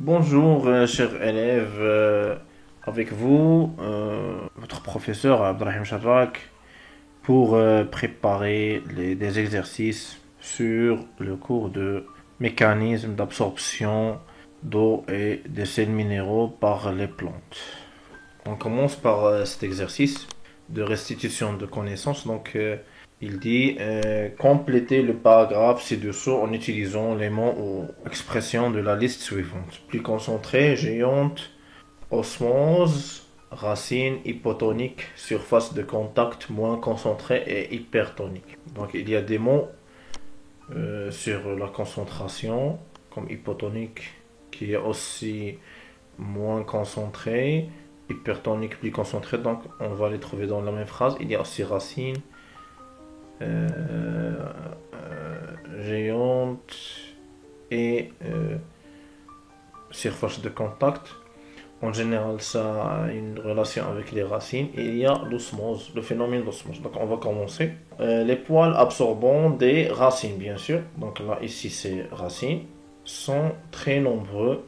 Bonjour, chers élèves, avec vous, votre professeur Abdrahim Charak, pour préparer des exercices sur le cours de mécanisme d'absorption d'eau et des sels minéraux par les plantes. On commence par cet exercice de restitution de connaissances. Il dit compléter le paragraphe ci-dessous en utilisant les mots ou expressions de la liste suivante. Plus concentré, géante, osmose, racine, hypotonique, surface de contact moins concentrée et hypertonique. Donc il y a des mots sur la concentration, comme hypotonique, qui est aussi moins concentré, hypertonique plus concentré, donc on va les trouver dans la même phrase. Il y a aussi racine, euh, géante et surface de contact. En général, ça a une relation avec les racines. Et il y a l'osmose, le phénomène d'osmose. Donc, on va commencer. Les poils absorbants des racines, bien sûr. Donc là, ici, c'est racines. Sont très nombreux.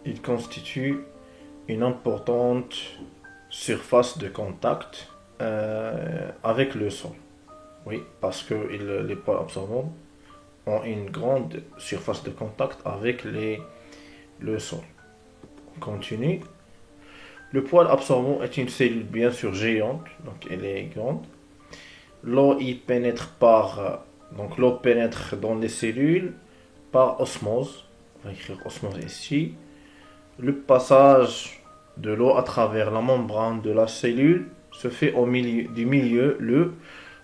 Ils constituent une importante surface de contact avec le sol. Oui, parce que les poils absorbants ont une grande surface de contact avec le sol. On continue. Le poil absorbant est une cellule bien sûr géante, donc elle est grande. L'eau y pénètre donc l'eau pénètre dans les cellules par osmose. On va écrire osmose ici. Le passage de l'eau à travers la membrane de la cellule se fait du milieu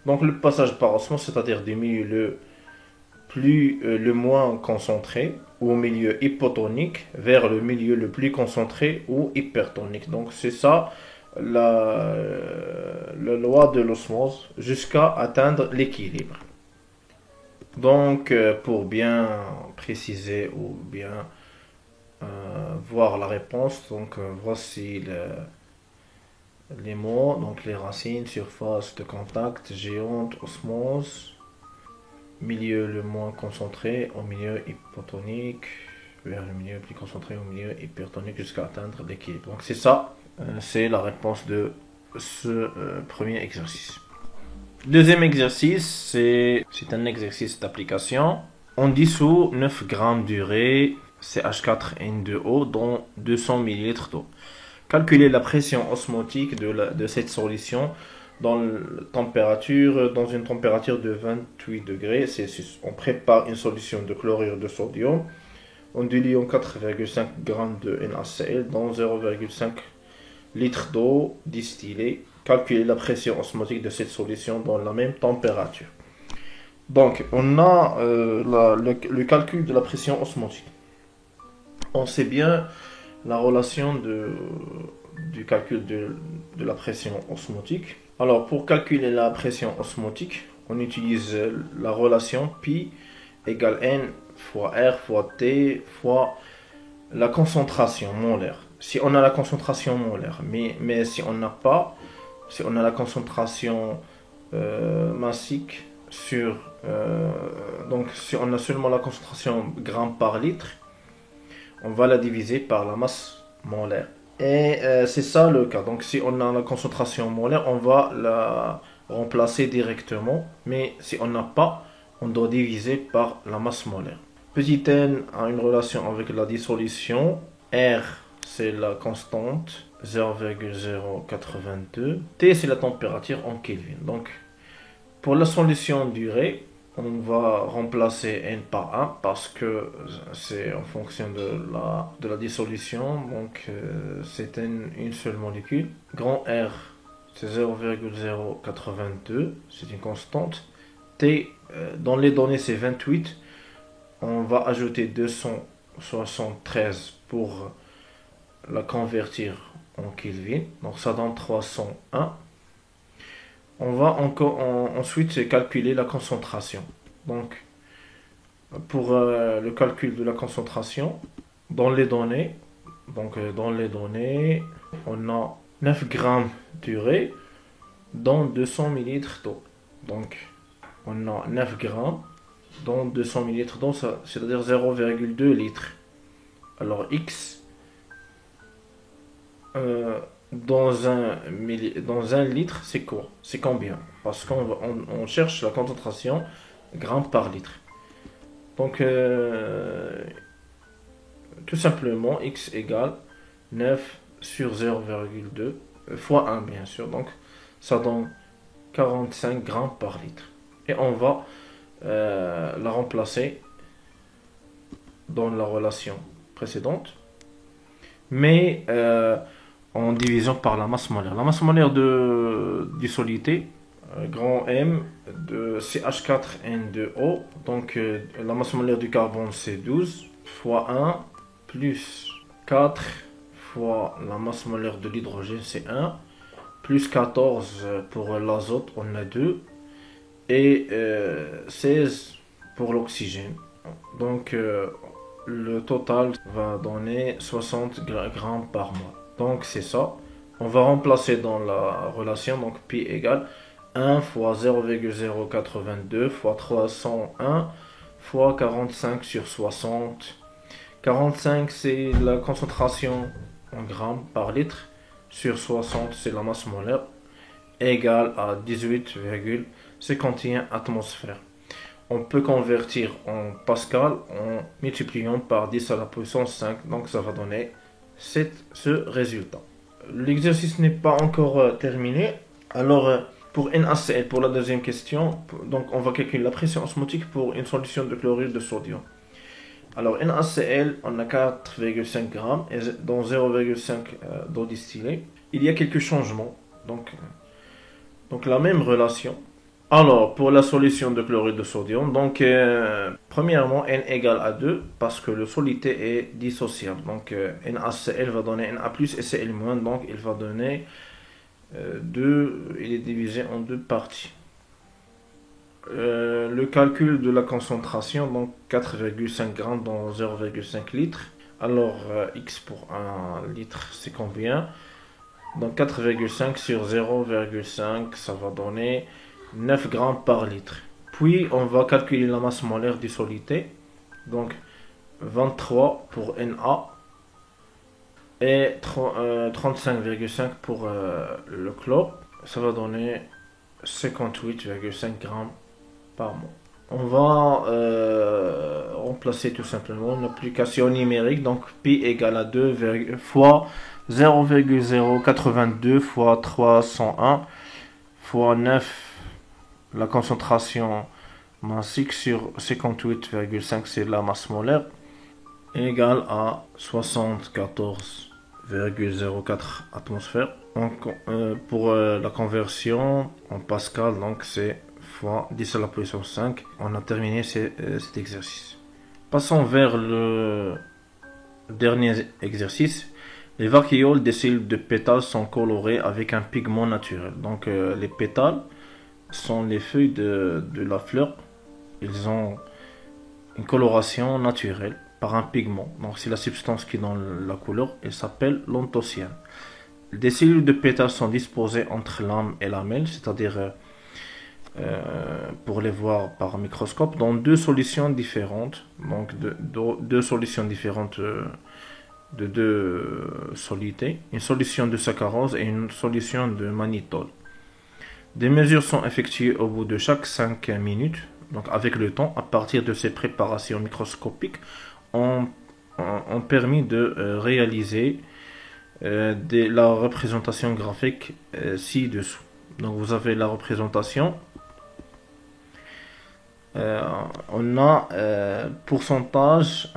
donc le passage par osmose, c'est-à-dire du milieu le moins concentré ou au milieu hypotonique vers le milieu le plus concentré ou hypertonique. Donc c'est ça la loi de l'osmose jusqu'à atteindre l'équilibre. Donc pour bien préciser ou bien voir la réponse, voici les mots, donc les racines, surface de contact, géante, osmose, milieu le moins concentré, au milieu hypotonique, vers le milieu plus concentré, au milieu hypertonique jusqu'à atteindre l'équilibre. Donc c'est ça, c'est la réponse de ce premier exercice. Deuxième exercice, c'est un exercice d'application. On dissout 9 grammes d'urée CH4N2O dans 200 ml d'eau. Calculer la pression osmotique de cette solution dans une température de 28 degrés Celsius. On prépare une solution de chlorure de sodium en diluant 4,5 g de NaCl dans 0,5 litres d'eau distillée. Calculer la pression osmotique de cette solution dans la même température. Donc, on a le calcul de la pression osmotique. On sait bien la relation du calcul de la pression osmotique. Alors, pour calculer la pression osmotique, on utilise la relation pi égale n fois r fois t fois la concentration molaire. Si on a la concentration molaire, mais si on n'a pas, si on a la concentration massique donc si on a seulement la concentration grammes par litre, on va la diviser par la masse molaire. Et c'est ça le cas. Donc si on a la concentration molaire, on va la remplacer directement. Mais si on n'a pas, on doit diviser par la masse molaire. Petit n a une relation avec la dissolution. R, c'est la constante, 0,082. T, c'est la température en Kelvin. Donc pour la solution d'urée, on va remplacer n par 1 parce que c'est en fonction de la dissolution. Donc c'est une seule molécule. Grand R, c'est 0,082, c'est une constante. T, dans les données, c'est 28. On va ajouter 273 pour la convertir en Kelvin. Donc ça donne 301. On va ensuite calculer la concentration. Donc, pour le calcul de la concentration, dans les données, on a 9 grammes d'urée dans 200 ml d'eau. Donc, on a 9 grammes dans 200 ml d'eau, c'est-à-dire 0,2 litres. Alors X dans un litre, c'est quoi? C'est combien? Parce qu'on cherche la concentration grammes par litre. Donc tout simplement X égale 9 sur 0,2 fois 1 bien sûr. Donc ça donne 45 grammes par litre. Et on va la remplacer dans la relation précédente, mais en division par la masse molaire. La masse molaire du solité, grand M, de CH4N2O, donc la masse molaire du carbone c'est 12 fois 1 plus 4 fois la masse molaire de l'hydrogène c'est 1, plus 14 pour l'azote on a 2, et 16 pour l'oxygène. Donc le total va donner 60 grammes par mois. Donc c'est ça. On va remplacer dans la relation, donc pi égale 1 fois 0,082 fois 301 fois 45 sur 60. 45 c'est la concentration en grammes par litre, sur 60 c'est la masse molaire, égale à 18,51 atmosphères. On peut convertir en pascal en multipliant par 10 à la puissance 5, donc ça va donner ce résultat. L'exercice n'est pas encore terminé. Alors pour NaCl, pour la deuxième question, donc on va calculer la pression osmotique pour une solution de chlorure de sodium. Alors NaCl, on a 4,5 grammes et dans 0,5 d'eau distillée. Il y a quelques changements, donc la même relation. Alors, pour la solution de chlorure de sodium, donc premièrement, N égale à 2 parce que le solité est dissociable. Donc, NaCl va donner Na plus et Cl moins, donc il va donner 2, il est divisé en deux parties. Le calcul de la concentration, donc 4,5 grammes dans 0,5 litres. Alors, X pour 1 litre, c'est combien? Donc 4,5 sur 0,5, ça va donner 9 grammes par litre. Puis on va calculer la masse molaire du solité. Donc 23 pour Na et 35,5 pour le chlore. Ça va donner 58,5 grammes par mois. On va remplacer tout simplement l'application numérique. Donc pi égale à 2 fois 0,082 fois 301 fois 9, la concentration massique sur 58,5 c'est la masse molaire, égale à 74,04 atmosphères. Donc pour la conversion en pascal, donc c'est fois 10 à la puissance 5. On a terminé cet exercice. Passons vers le dernier exercice. Les vacuoles des cellules de pétales sont colorées avec un pigment naturel. Donc les pétales sont les feuilles de la fleur. Ils ont une coloration naturelle par un pigment. Donc c'est la substance qui donne la couleur. Elle s'appelle l'anthocyanes. Des cellules de pétales sont disposées entre l'âme et lamelle, c'est-à-dire pour les voir par microscope, dans deux solutions différentes. Donc deux solutions différentes de deux solidités, une solution de saccharose et une solution de mannitol. Des mesures sont effectuées au bout de chaque 5 minutes, donc avec le temps. À partir de ces préparations microscopiques, ont permis de réaliser la représentation graphique ci-dessous. Donc vous avez la représentation. On a un pourcentage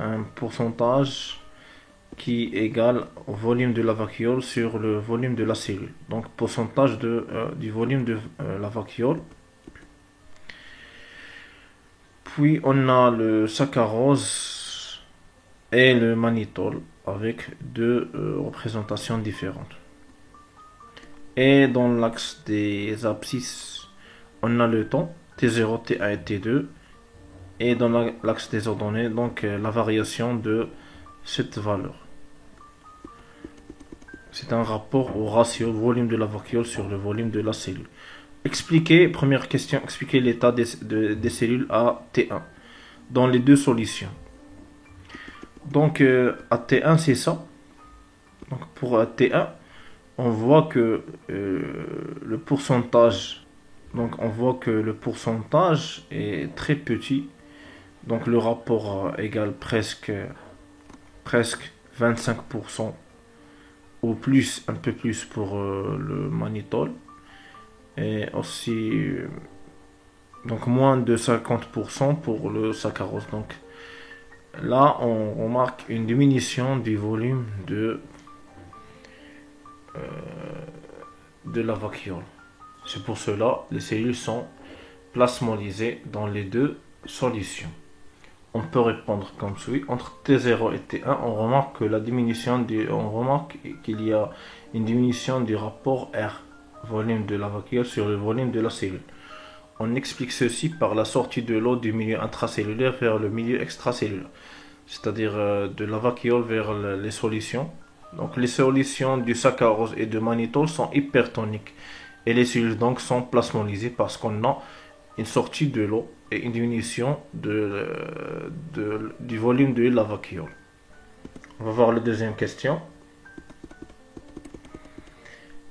qui est égal au volume de la vacuole sur le volume de la cellule. Donc pourcentage du volume de la vacuole. Puis on a le saccharose et le mannitol avec deux représentations différentes. Et dans l'axe des abscisses, on a le temps T0, T1 et T2. Et dans l'axe des ordonnées, donc la variation de cette valeur. C'est un rapport au ratio volume de la vacuole sur le volume de la cellule. Première question, expliquer l'état des cellules à T1 dans les deux solutions. Donc à T1 c'est ça. Donc pour T1, on voit que le pourcentage, donc on voit que le pourcentage est très petit. Donc le rapport égale presque 25% ou plus, un peu plus pour le mannitol. Et aussi donc moins de 50% pour le saccharose. Donc là on remarque une diminution du volume de la vacuole. C'est pour cela les cellules sont plasmolysées dans les deux solutions. On peut répondre comme suit. Entre T0 et T1, on remarque qu'il y a une diminution du rapport R, volume de la vacuole sur le volume de la cellule. On explique ceci par la sortie de l'eau du milieu intracellulaire vers le milieu extracellulaire, c'est-à-dire de la vacuole vers les solutions. Donc les solutions du saccharose et de mannitol sont hypertoniques et les cellules donc sont plasmolysées parce qu'on a une sortie de l'eau et une diminution du volume de la vacuole. On va voir la deuxième question.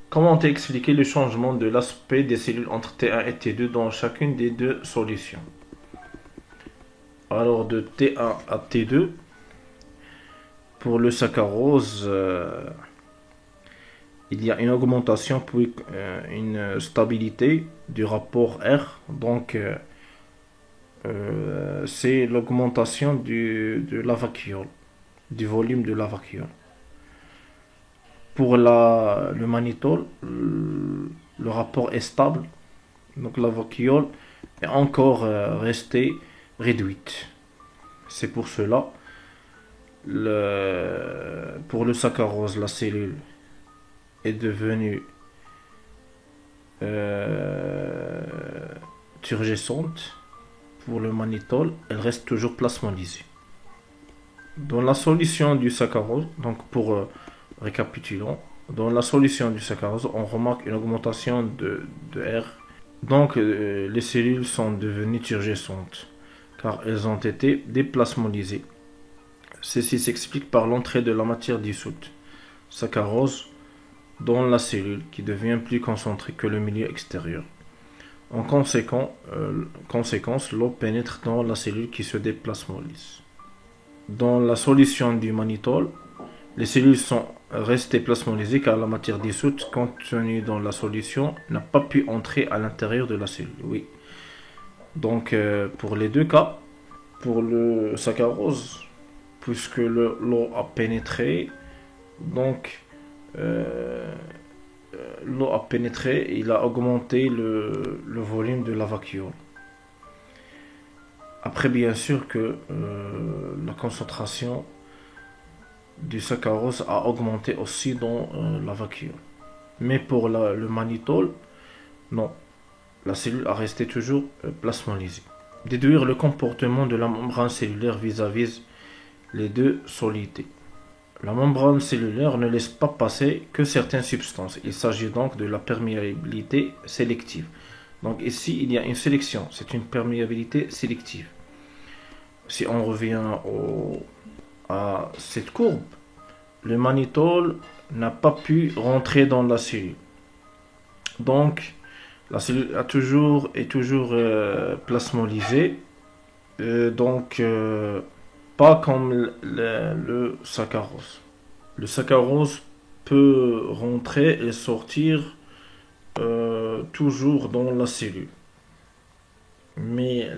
Comment expliquer le changement de l'aspect des cellules entre T1 et T2 dans chacune des deux solutions? Alors de T1 à T2, pour le saccharose, il y a une augmentation puis une stabilité du rapport R. Donc c'est l'augmentation de la vacuole, du volume de la vacuole. Pour le mannitol, le rapport est stable, donc la vacuole est encore restée réduite. C'est pour cela, pour le saccharose, la cellule est devenue turgescente. Pour le mannitol, elle reste toujours plasmolysée. Dans la solution du saccharose, donc pour récapitulons, dans la solution du saccharose, on remarque une augmentation de R. Donc les cellules sont devenues turgescentes car elles ont été déplasmolysées. Ceci s'explique par l'entrée de la matière dissoute, saccharose, dans la cellule qui devient plus concentrée que le milieu extérieur. En conséquence, l'eau pénètre dans la cellule qui se déplasmolyse. Dans la solution du mannitol, les cellules sont restées plasmolysées car la matière dissoute contenue dans la solution n'a pas pu entrer à l'intérieur de la cellule. Oui. Donc pour les deux cas, pour le saccharose, puisque l'eau a pénétré, donc l'eau a pénétré, il a augmenté le volume de la vacuole. Après, bien sûr que la concentration du saccharose a augmenté aussi dans la vacuole. Mais pour le mannitol, non. La cellule a resté toujours plasmolysée. Déduire le comportement de la membrane cellulaire vis-à-vis les deux solutés. La membrane cellulaire ne laisse pas passer que certaines substances. Il s'agit donc de la perméabilité sélective. Donc ici, il y a une sélection. C'est une perméabilité sélective. Si on revient à cette courbe, le mannitol n'a pas pu rentrer dans la cellule. Donc, la cellule est toujours plasmolysée. Donc, pas comme le saccharose. Le saccharose peut rentrer et sortir toujours dans la cellule. Mais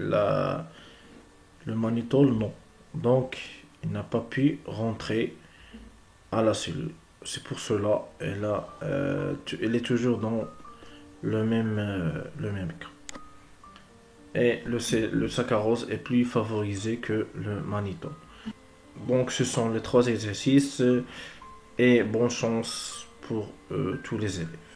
le mannitol, non. Donc, il n'a pas pu rentrer à la cellule. C'est pour cela elle est toujours dans le même cas. Et le saccharose est plus favorisé que le mannitol. Donc ce sont les trois exercices et bonne chance pour tous les élèves.